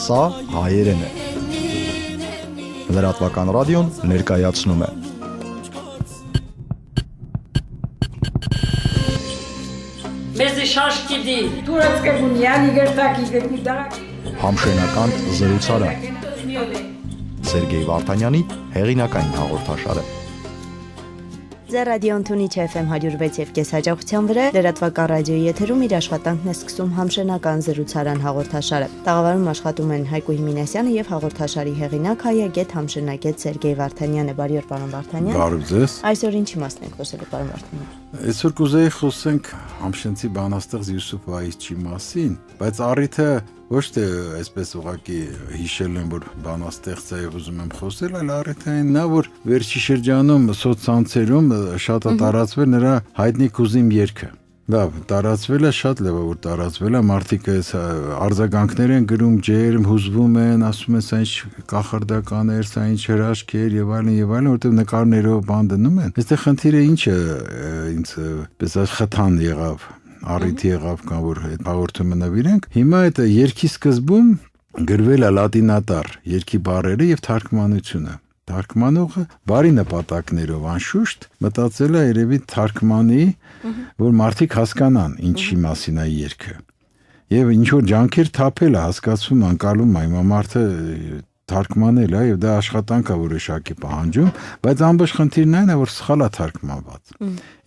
Սա հայերեն է։ Լրատվական ռադիոն ներկայացնում է։ Մեզի շաշկիդի Турецкая буньян, игертаки, игертак. Համշենական զրուցարան։ Սերգեյ Վարդանյանի հեղինակային հաղորդաշարը։ Ձեր ռադիոն Թունիչ FM 106 եւ կես հաջողության վրա լրատվական ռադիոյի եթերում իր աշխատանքն է սկսում համշենական զրուցարան հաղորդաշարը։ Տաղավարում աշխատում են Հայկո Հիմինասյանը եւ հաղորդաշարի հեղինակ հայագետ համշենագետ Սերգեյ Վարդանյանը։ Բարի օր, պարոն Վարդանյան։ Բարև ձեզ։ Այսօր ինչի մասն ենք խոսելու, պարոն Վարդանյան։ Այսօր կուզեի խոսենք համշենցի բանաստեղծ Յուսուփ Վահիջի մասին, բայց առիթը ոչ թե այսպես ուղղակի հիշել եմ, որ բանաստեղծ է եւ ուզում եմ խոսել, այլ առիթը այն նա, որ վերջի շրջանում սոցցանցերում շատ է տարածվել նրա հայտնի Կուզիմ երգը։ Լավ, տարածվել է, շատ լավ է, որ տարածվել է, մարդիկ այս արձագանքներ են գրում, ջերմ հուզվում են, ասում են, սա ինչ կախարդական էր, սա ինչ հրաշք էր եւ այլն, որտեղ նկարներով բան դնում են։ Այստեղ խնդիրը ինչ է, ինձ պես խթան եղավ, առիթ եղավ, կամ որ այդ հաղորդումը նվիրենք։ Հիմա այդ երգի սկզբում գրվել է լատինատար երգի բառերը եւ թարգմանությունը։ Թարգմանողը բարի նպատակներով անշուշտ մտածել է երևի թարգմանի, որ մարդիկ հասկանան ինչի մասին է երգը։ Եվ ինչ որ ջանքեր թափել է, հասկացվում անկալում է, հիմա մարդը թարգմանել է եւ դա աշխատանք է որոշակի պահանջում, բայց ամբողջ խնդիրն այն է, որ սխալ է թարգմանված։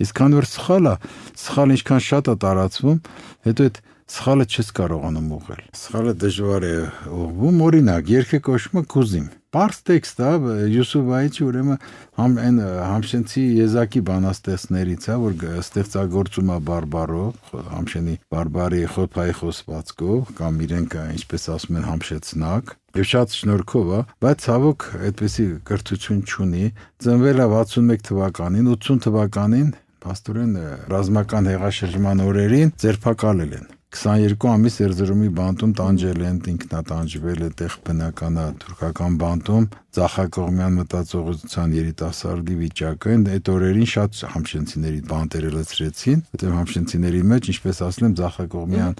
Իսկ քան որ սխալ ինչքան շատ է տարածվում, հետո այդ սխալը չես կարողանում ուղղել։ Սխալը դժվար է ուղղվում, օրինակ, երգը կոչվում է Կուզիմ։ Պարզ տեքստ է, Յուսուփ Վահիջը ուրեմն այն համշենցի եզակի բանաստեղծներից է, որ ստեղծագործում է բարբառով, համշենի բարբարի խոփայի խոսվածքով, կամ իրենք ինչպես ասում են համշեցնակ, եւ շատ շնորհքով է, բայց ցավոք այդպեսի կրթություն չունի, ծնվել է 61 թվականին, 80 թվականին փաստորեն ռազմական հեղաշրջման օրերին ձերբակալել են։ 22 ամիս Էրզրումի բանտում տանջել են, ինքնատանջվել է տեղ բնականա թուրքական բանտում, Ձախակողմյան մտածողության երիտասարդի վիճակը, այդ օրերին շատ համշենցիների բանտերը լցրեցին, որտեղ համշենցիների մեջ, ինչպես ասել եմ, Ձախակողմյան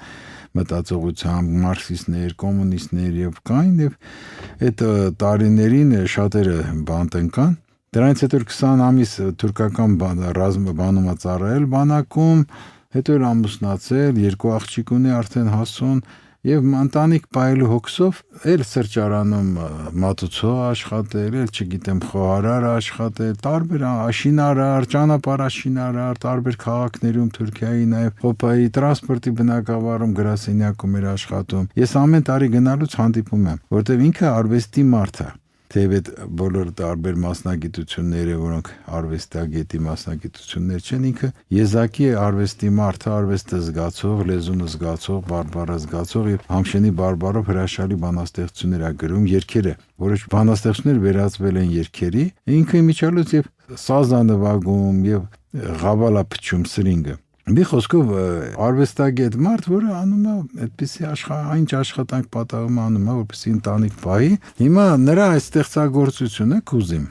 մտածողության մարքսիստներ, կոմունիստներ եւ կային, եւ այդ տարիներին շատերը բանտ ընկան։ Դրանից հետո 20 ամիս թուրքական բանում ծառայել բանակում, հետո էլ ամուսնացել, 2 աղջիկ ունի արդեն հասուն եւ ընտանիք պայելու հոգսով էլ սրճարանում մատուցող աշխատել, էլ չգիտեմ խոհարար աշխատել, տարբեր աշինարար, ճանապարհաշինարար, տարբեր քաղաքներում Թուրքիայի նաեւ Խոփայի տրանսպորտի բնակավարում գրասենյակում էր աշխատում։ Ես ամեն տարի գնալուց հանդիպում եմ, որտեղ ինքը արվեստի մարդ է։ Թեև բոլոր տարբեր մասնագիտությունները, որոնք արվեստագետի մասնագիտություններ չեն, ինքը եզակի արվեստի մարդը, արվեստը զգացող, լեզուն զգացող, բարբառը զգացող եւ համշենի բարբառով հրաշալի բանաստեղծություններ է գրում, երգերը, որոշ բանաստեղծություններ վերածվել են երգերի, ինքը իմիջիալոց եւ սազա նվագում եւ ղավալա փչում սրինգը։ Մի խոսքով արվեստագետ մարդ, որը անում է այդպիսի ինչ աշխատանք պատահում անում է, որպեսզի ընտանիք պահի։ Հիմա նրա այս ստեղծագործությունը Կուզիմ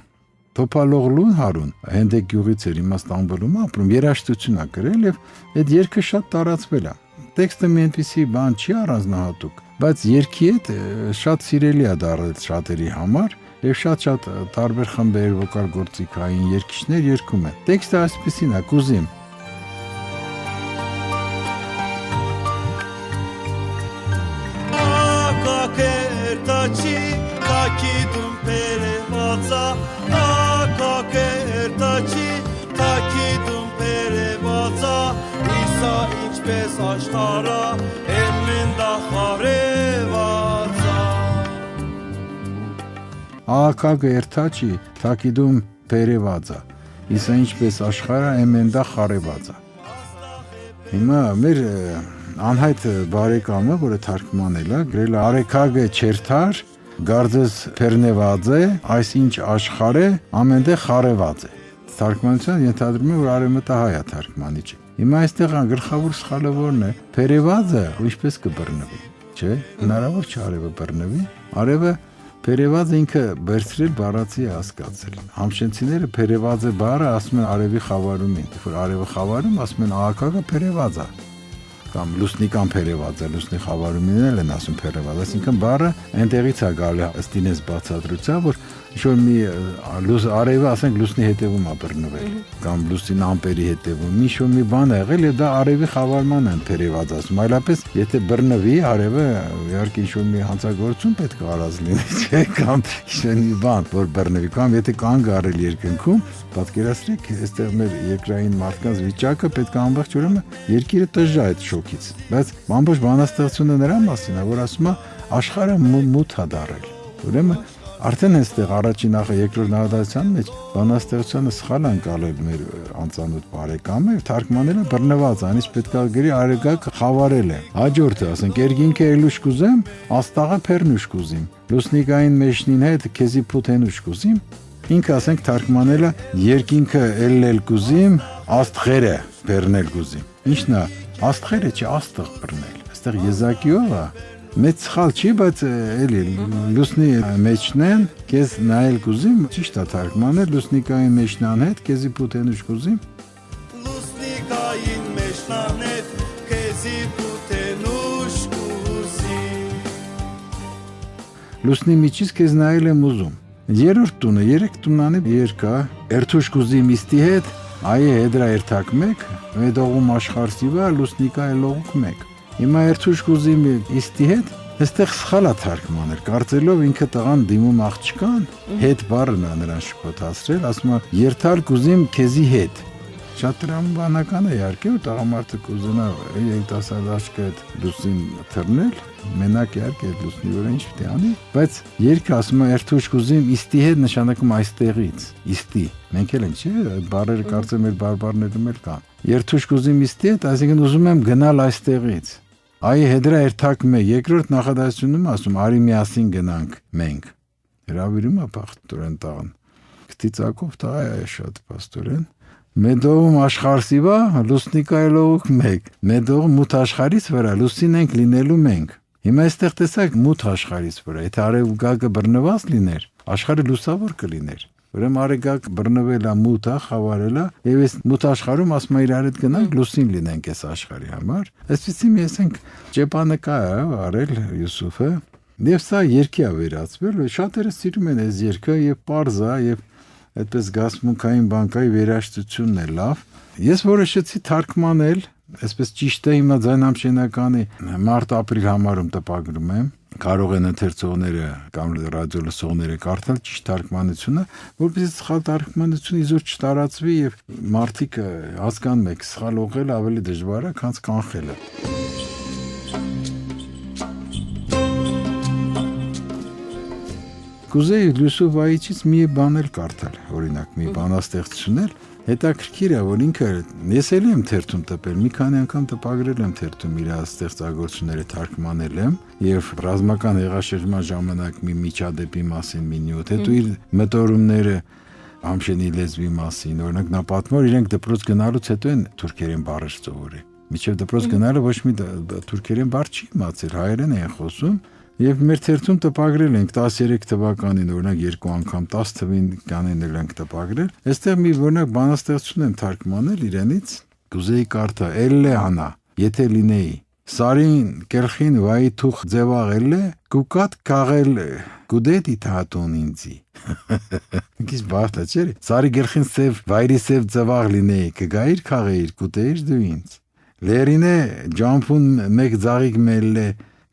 Թոփալօղլուն Հարուն Հենդեկ գյուղից էր, հիմա Ստամբուլում ապրում, երաժշտություն է գրել եւ այդ երգը շատ տարածվել է։ Տեքստը մի այնպիսի բան չի առանձնահատուկ, բայց երգի հետ շատ սիրելի է դարձել շատերի համար եւ շատ տարբեր խմբեր, վոկալ գործիքային երգիչներ երգում են։ Տեքստը այսպեսին է՝ Կուզիմ Takidum perevaza, akakerdacı, takidum perevaza, İsa içpes aştara, emminda harevaza. Akakerdacı, takidum perevaza, İsa içpes aştara, emminda harevaza. Հիմա մեր անհայտ բարեկամը, որը թարգմանել է, գրել է Արեքագե չերթար Գարձես Փերնեված է, այսինչ աշխարհ է, ամենտեղ խարեված է։ Թարգմանության ենթադրում է, որ արևմտահայ է թարգմանիչը։ Հիմա այստեղ գլխավոր սխալը որն է։ Փերևազը ինչպես կբռնվի, չէ՞։ Հնարավոր չէ արևը բռնվի։ Արևը Փերևազը ինքը բերցրել բառացի է հասկացել։ Համշենցիները Փերևազը բառը ասում են արևի խավարումին, որ արևը խավարում ասում են աղակակը Փերևազա։ կամ լուսնիկան փերեված է, լուսնի խավարումին են ասում փերեված, այսինքն բառը այնտեղից է գալի ըստ ինձ բացատրության, որ ինչ-որ մի արևը, ասենք, լուսնի հետևում է բռնվել, կամ լուսին ամպերի հետևում, ինչ-որ մի բան է եղել, եւ դա արևի խավարման են փերեված ասում, այլապես եթե բռնվի արևը, իհարկե ինչ-որ մի հանցագործություն պետք է արած լինի, չէ՞, կամ ինչ-որ մի բան, որ բռնվի, կամ եթե կանգ առել երկնքում, պատկերացրեք, այստեղ մեր երկրային մարդկանց վիճակը պետք է ամբողջորեն երկիրը տժժա այդ շոկից, բայց ամբողջ բանաստեղծությունը նրա մասին է, որ ասում է աշխարհը մութ է դարել, ուրեմն արդեն այստեղ առաջին նախ երկրորդ նահատակության մեջ բանաստեղծությունը սխալ անցալել մեր անծանոթ բարեկամը, թարգմանելը բռնված, անից պետք է գրի արեգակ խավարել է։ Հաջորդը, ասենք, երկինքը ելուշ կուզեմ, աստաղը փեռնուշ կուզիմ, լուսնիկային մեջնին հետ քեզի փութենուշ կուզիմ, ինքը ասենք թարգմանելը երկինքը ելնել կուզիմ, աստղերը բեռնել կուզիմ։ Ինչն է, աստղերը չի, աստղ բռնել։ Այստեղ եզակիով է մեծ սխալ չի, բայց էլի լուսնի մեջն են, քեզ նայել կուզիմ, ճիշտ է թարգմանել, լուսնիկային մեջնան հետ, քեզի փութենուշ կուզիմ։ Լուսնիկային մեջնան հետ, քեզի փութենուշ կուզիմ։ Լուսնի միջից քեզ նայել եմ ուզում։ Երրորդ տունը, երեք տունանի երկա, երթուշ կուզիմ իստի հետ, այ հետրա երթակ մեկ, մեդողում աշխարհսիվա, լուսնիկա ելողուկ մեկ։ Հիմա երթուշ կուզիմ իստի հետ, այստեղ սխալ է թարգմանել, կարծելով ինքը տղան դիմում աղջկան, հետ բառն է նրան շփոթացրել, ասում է երթալ կուզիմ քեզի հետ։ Շատ տրամաբանական է իհարկե, որ տղամարդը կուզենա երիտասարդ աչքը այդ լուսին թռնել, մենակ իհարկե այդ լուսնի վրա ինչ պետք է անի, բայց երգը ասում է երթուշ կուզիմ իստի հետ նշանակում այստեղից, իստի։ Մենք էլ ենք, չէ՞, այդ բառերը կարծեմ մեր բարբառներում էլ կան։ Երթուշ կուզիմ իստի հետ, այսինքն ուզում եմ գնալ այստեղից։ Այ հետրա երթակ մե երկրորդ նախադասությունում ասում արի միասին գնանք մենք։ Հրավիրում է բախտորեն տղան։ Կտիծակով տղա է շատ պաստորեն։ Մեդողում աշխարհսիվա լուսնիկա ելողուկ մեկ։ Մեդողում մութ աշխարհից վրա լուսին ենք լինելու մենք։ Հիմա այստեղ տեսակ մութ աշխարհից վրա, եթե արևգակը բռնված լիներ, աշխարհը լուսավոր կլիներ։ Ուրեմն արեգակ բռնվել է մութ է, խավարել է, եւ այս մութ աշխարհում ասում է իրար հետ գնանք լուսին լինենք այս աշխարհի համար։ Այսպեսի մի ասենք ճեպանակա է արել Յուսուֆը, եւ սա երկի է վերածվել, շատերը սիրում են այս երկը եւ պարզ է եւ այդպես գասմունքային բանկայի վերաշտությունն է լավ։ Ես որոշեցի թարգմանել, այսպես ճիշտ է հիմա ձայնամշենականի մարտ-ապրիլ համարում տպագրում եմ, կարող են ընթերցողները կամ ռադիո լսողները կարդալ ճիշտ թարգմանությունը, որպեսզի սխալ թարգմանությունը իզուր չտարածվի եւ մարդիկ հասկանան մեկ սխալ ուղղելը ավելի դժվար է, քան կանխելը։ Կուզեի Լյուսովայիչից մի բան էլ կարդալ, օրինակ մի բանաստեղծություն էլ, հետաքրքիր է, որ ինքը ես էլ եմ թերթում տպել, մի քանի անգամ տպագրել եմ թերթում իր ստեղծագործությունները թարգմանել եմ եւ ռազմական հեղաշրջման ժամանակ մի միջադեպի մասին մի նյութ, հետո իր մտորումները Համշենի լեզվի մասին, օրինակ նա պատմում որ իրենք դպրոց գնալուց հետո են թուրքերեն բառեր սովորել։ Միջև դպրոց գնալը ոչ մի թուրքերեն բառ չի իմացել, հայերեն են խոսում։ Եվ մեր թերթում տպագրել ենք 13 թվականին, օրինակ երկու անգամ 10 թվականին ենք տպագրել։ Այստեղ մի օրինակ բանաստեղծություն եմ թարգմանել իրենից, կուզեի կարդա էլլե հանա, եթե լինեի։ Սարին կերխին վայի թուխ ձևաղել է, կուկատ կաղել կուդետի թատուն ինձի։ Ինքիս բախտ է, չէ՞։ Սարի գերխին սև, վայրի սև ձևաղ լինեի, կգայիր քաղեիր, կուտեիր դու ինձ։ Լերինե ջամփուն մեկ ձաղիկ մելլե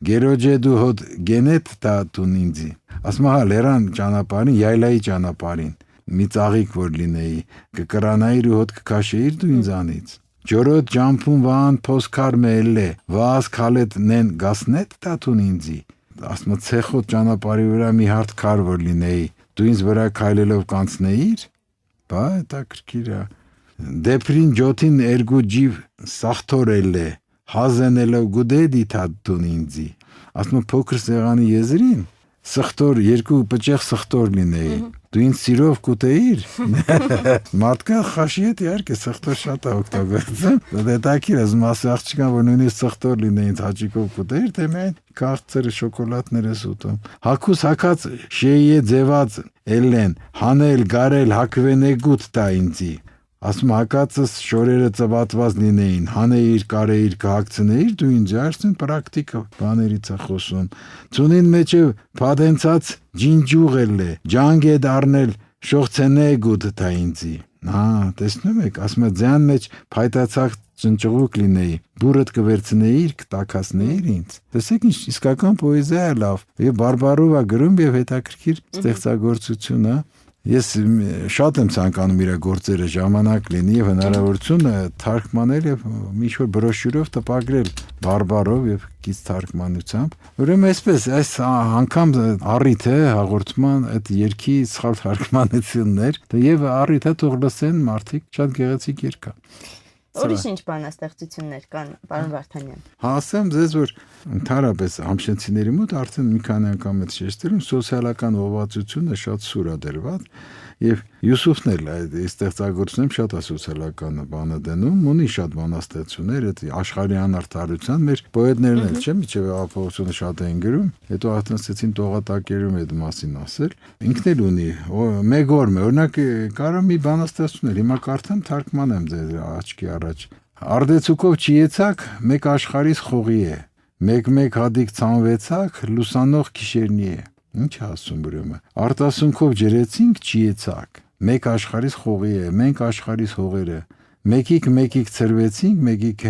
Գերոջե դու հոտ գենետ տատուն ինձի։ Ասում հա լերան ճանապարհին, յայլայի ճանապարհին, մի ծաղիկ որ լինեի, կկրանայիր ու հոտ կքաշեիր դու ինձանից։ Ջորոտ ջամփուն վան փոսքար մելլե, վաս քալետ նեն գասնետ տատուն ինձի։ Ասում ցեխոտ ճանապարհի վրա մի հարթ քար որ լինեի, դու ինձ վրա քայլելով կանցնեիր։ Բա դա քրքիր է։ Դեպրին ջոթին երգու ջիվ սախթորել է։ Հազենելով գուդեդի թատուն ինձի։ Ասում փոքր սեղանի եզրին սխտոր երկու պճեղ սխտոր լինեի։ Դու ինձ սիրով կուտեիր։ Մարդկա խաշի հետ իհարկե սխտոր շատ է օգտագործում։ Դա տակիր է ասում աղջիկան որ նույնիսկ սխտոր լինեի ինձ հաճիկով կուտեիր, թե միայն քաղցր շոկոլադներ ես ուտում։ Հակուս հակած շեյե ձևած էլեն հանել գարել հակվենեգուտ տա ինձի։ ասում հակածս շորերը ծվածված լինեին, հանեիր, կարեիր, կհագցնեիր, դու ինձ արցին պրակտիկ բաներից է խոսում։ Ծունին մեջ փադենցած ջինջուղ է, ջանգ է դառնել շողցենե գուտ թա ինձի։ Տեսնում եք, ասում է ձյան մեջ փայտացած ճնճղուկ լինեի, բուրըդ կվերցնեիր, կտակասնեիր ինձ։ Տեսեք ինչ իսկական պոեզիա է լավ, եւ բարբարով է գրում եւ հետաքրքիր ստեղծագործություն է։ Ես շատ եմ ցանկանում իր գործերը ժամանակ լինի եւ հնարավորություն թարգմանել եւ ինչ-որ բրոշյուրով տպագրել բարբարով եւ գից թարգմանությամբ։ Ուրեմն այսպես այս անգամ առիթ է հաղորդման այդ երկի սխալ թարգմանություններ եւ առիթ է թող լսեն մարդիկ շատ գեղեցիկ երգ է։ Ուրիշ ինչ բանաստեղծություններ կան, պարոն Վարդանյան։ Ասեմ ձեզ, որ ընդհանրապես համշենցիների մոտ արդեն մի քանի անգամ այդ շեշտել եմ, սոցիալական ուղղվածությունը շատ սուր է դրված եւ Յուսուֆն էլ այդ ստեղծագործությունում շատ է սոցիալական բանը դնում, ունի շատ բանաստեղծություններ, այդ աշխարհյան արդարության մեր պոետներն էլ չէ, միջև ապահովությունը շատ են գրում, հետո արդեն սկսեցին տողատակերում այդ մասին ասել։ Ինքն էլ ունի մեկ օր, օրինակ կարող մի բանաստեղծություն, հիմա կարդամ թարգմանեմ ձեզ աչքի առաջ։ Արդեցուկով չիեցակ, մեկ աշխարհից խողի է, մեկ հադիկ ցանվեցակ, լուսանող գիշերնի է։ Ինչ ասում ուրեմն։ Արտասունքով ջրեցինք չիեցակ, մեկ աշխարհից խողի է, մենք աշխարհից հողերը, մեկիկ ծրվեցինք,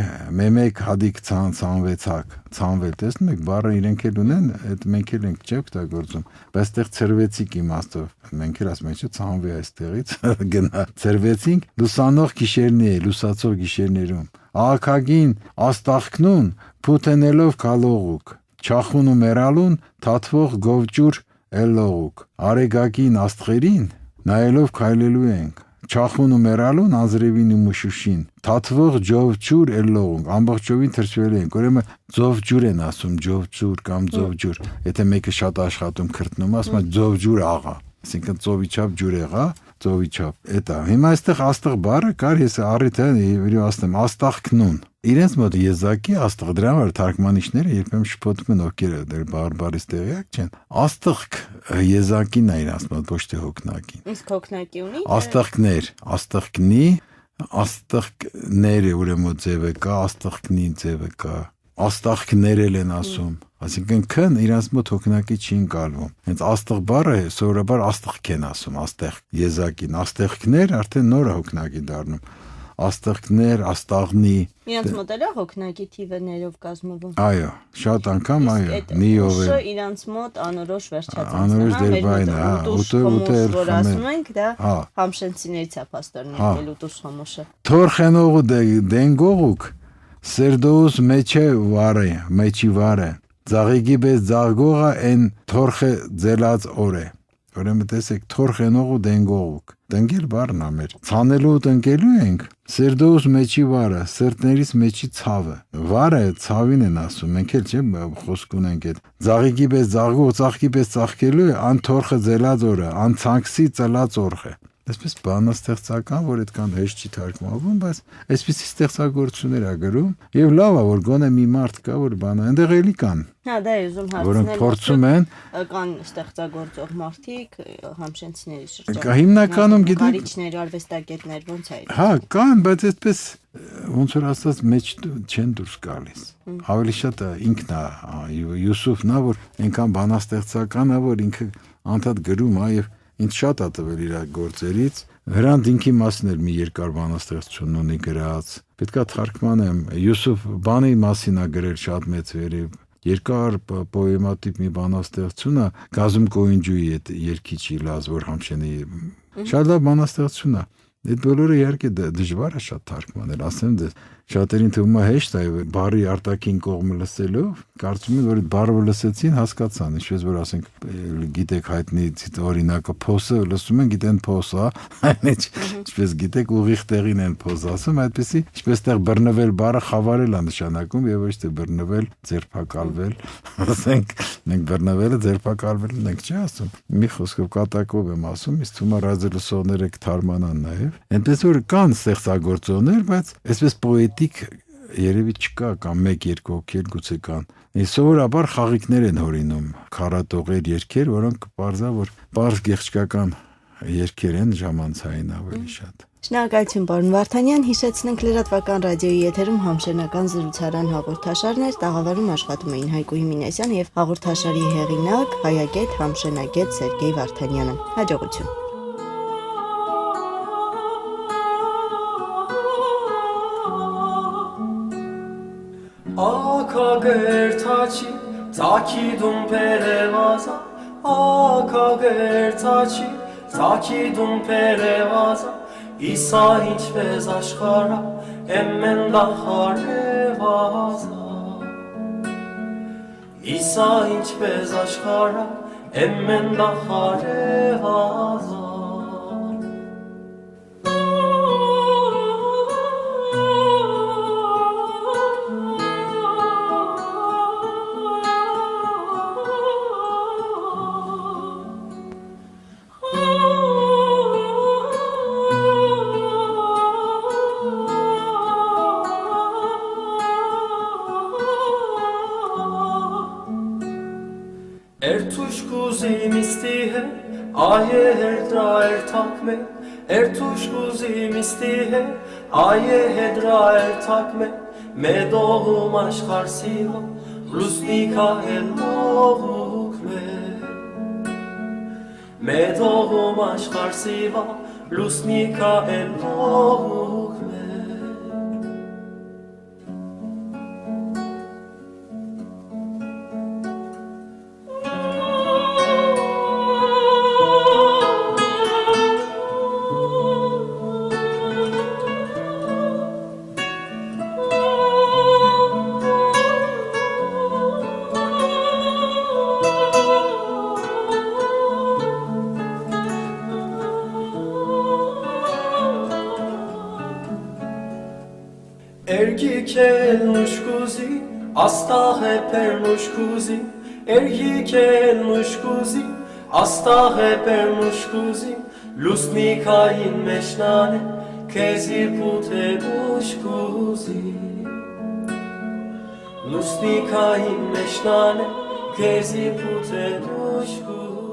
մեկ հադիկ ցանվեցակ, ցանվել, տեսնում եք, բառը իրենք էլ ունեն, այդ մենք էլ ենք չէ՞ օգտագործում, բայց այդտեղ ծրվեցինք իմաստով, մենք էլ ասում ենք, ցանվի այստեղից, գնա, ծրվեցինք, լուսանող գիշերնի է, լուսացող գիշերներում, աղաքագին աստաղքնուն, փութենելով կալողուկ, չախուն ու մերալուն թաթվող գովջուր էլլողուկ, արեգակին աստղերին նայելով քայլելու ենք, չախուն ու մերալուն անձրևին ու մշուշին, թաթվող ջովջուր էլլողուկ, ամբողջովին թրջվել ենք, ուրեմն ձովջուր են ասում, ջովջուր կամ ձովջուր, եթե մեկը շատ աշխատում քրտնում, ասում է ձովջուր աղա, այսինքն ծովի չափ ջուր եղա, ծովի չափ, էտա, հիմա այստեղ աստղ բառը կար, ես առիթ եմ ասեմ, աստաղքնուն, իրենց մոտ եզակի աստղ, դրա համար թարգմանիչները երբեմն շփոթում են, ովքեր դեր բարբարից տեղյակ չեն, աստղք եզակին է իրենց մոտ, ոչ թե հոգնակին։ Իսկ հոգնակի ունի։ Աստղքներ, աստղքնի, աստղքները ուրեմն ձևը կա, աստղքնի ձևը կա, աստղքներ են ասում, այսինքն քն իրենց մոտ հոգնակի չի ընկալվում։ Հենց աստղ բառը սովորաբար աստղք են ասում, աստեղ եզակին, աստղքներ արդեն նոր հոգնակի դառնում։ Աստղքներ, աստաղնի։ Իրանց մոտ էլ հոգնակի թիվը ներով կազմվում։ Այո, շատ անգամ այո, նիով է։ Իրանց մոտ անորոշ վերջացած։ Անորոշ դերբայն է, ուտել որ ասում ենք, դա համշենցիներից է փաստորեն եկել ուտուս խոմոշը։ Թորխենող դենգողուկ սերդոուս մեջե վարե, մեջի վարե։ Ձաղիգի պես ձաղգողը են թորխե ձելած օր է։ Ուրեմն տեսեք, թորխենող ու դենգողուկ։ Տնկել բառն է մեր։ Ցանելու ու տնկելու ենք։ Սերդոուս մեջի վարը, սերտներից մեջի ցավը։ Վարը ցավին են ասում, մենք էլ չէ խոսք ունենք այդ։ Ձաղիգի պես ձաղգող, ծաղկի պես ծաղկելու է, ան թորխը ձելած օրը, ան ցանքսի ծլած օրխը։ Այսպես բանաստեղծական, որ այդքան հեշտ չի թարգմանվում, բայց այսպիսի ստեղծագործություններ ա գրում, եւ լավ է, որ գոնե մի մարդ կա, որ բանը այնտեղ էլի կան։ Հա, դա է ուզում հարցնել։ Որոնք փորձում են կան ստեղծագործող մարդիկ համշենցիների շրջանում։ Հիմնականում գիտեք, նկարիչներ, արվեստագետներ ոնց է։ հա, կան, բայց այսպես ոնց որ ասած մեջ չեն դուրս գալիս։ Ավելի շատ ինքն է Յուսուֆն է, որ այնքան բանաստեղծական է, որ ինքը անդադ գրում է եւ ինձ շատ է տվել իր գործերից։ Հրանտ ինքի մասին էլ մի երկար բանաստեղծություն ունի գրած։ Պետքա թարգմանեմ։ Յուսուֆ բանի մասին է գրել շատ մեծ վերև։ Երկար պոեմատիկ մի բանաստեղծություն է Գազում Կոյնջուի այդ երկիչի լազվոր համշենի։ Շատ լավ բանաստեղծություն է։ Այդ բոլորը իհարկե դժվար է շատ թարգմանել, ասեմ դες շատերին թվում է հեշտ է բառի արտաքին կողմը լսելով, կարծում եմ որ այդ բառը լսեցին հասկացան, ինչպես որ ասենք գիտեք հայտնի օրինակը փոսը լսում են գիտեն փոսա, այնինչ ինչպես գիտեք ուղիղ տեղին են փոս ասում, այդպեսի ինչպես տեղ բռնվել բառը խավարել է նշանակում եւ ոչ թե բռնվել, ձերբակալվել, ասենք մենք բռնվելը ձերբակալվելն ենք չի ասում։ Մի խոսքով կատակով եմ ասում, իսկ թվում է ռադիոլսողները կթարմանան նաեւ։ Այնպես որ կան ստեղծագործողներ, բայց այսպես պոետիկ երևի չկա կամ 1-2 հոգի գուցե կան։ Սովորաբար խաղիկներ են հորինում, քարատողեր երգեր, որոնք բարձա որ բարձ գեղչկական երգեր են ժամանցային ավելի շատ։ Շնորհակալություն պարոն Վարդանյան, հիշեցնենք լրատվական ռադիոյի եթերում համշենական զրուցարան հաղորդաշարներ, տաղավարում աշխատում էին Հայկուհի Մինասյան եւ հաղորդաշարի հեղինակ, հայագետ, համշենագետ Սերգեյ Վարդանյանը։ Հաջողություն։ Ակագերտաչի ծակիդում պերևազա Ակագերտաչի ծակիդում պերևազա Իսա ինչպես աշխարա էմմենდა խարևազա Իսա ինչպես աշխարա էմմենდა խարևազա Mistihe, aye hedra ertakme, ertuşkuzi mistihe, aye hedra ertakme, medohum aşkar siva, rusnika elmohukme, medohum aşkar siva, rusnika elmohukme. Ergikel nuşkuzi, astahe pernuşkuzi, ergikel nuşkuzi, astahe pernuşkuzi, lusnikain meşnane, kezi pute nuşkuzi, lusnikain meşnane, kezi pute nuşkuzi.